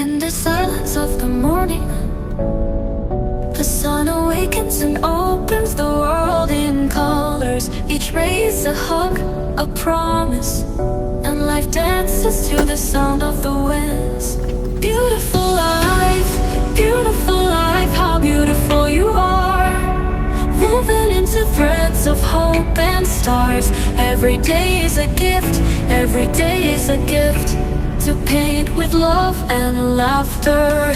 In the silence of the morning, the sun awakens and opens the world in colors. Each ray is a hug, a promise, and life dances to the sound of the winds. Beautiful life, how beautiful you are. Woven into threads of hope and stars. Every day is a gift, every day is a gift, to paint with love and laughter.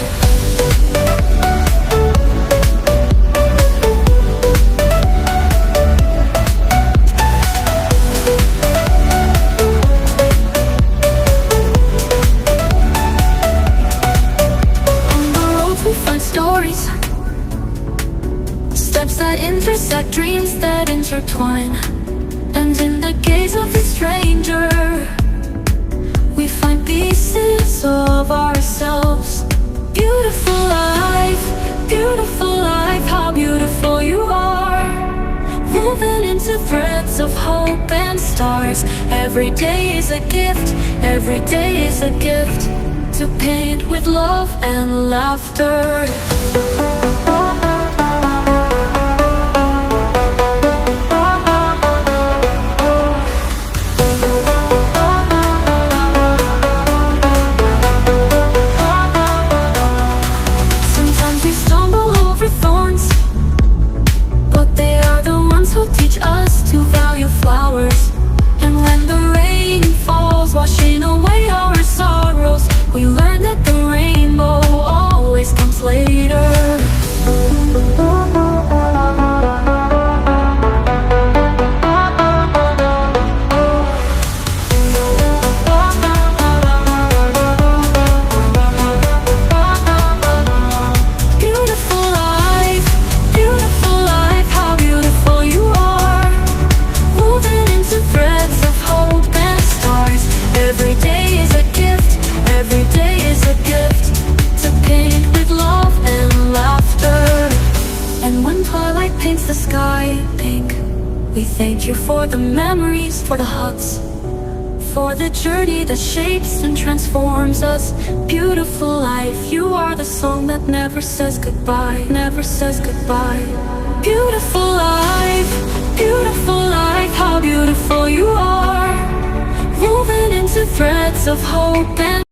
On the road we find stories, steps that intersect, dreams that intertwine. And in the gaze of a stranger, we find pieces of ourselves. Beautiful life, how beautiful you are. Woven into threads of hope and stars. Every day is a gift, every day is a gift, to paint with love and laughter. Flowers. And when the rain falls, washing away our sorrows, we learn that the rainbow always comes later. Paints the sky pink. We thank you for the memories, for the hugs, for the journey that shapes and transforms us. Beautiful life, you are the song that never says goodbye, never says goodbye. Beautiful life, how beautiful you are. Woven into threads of hope and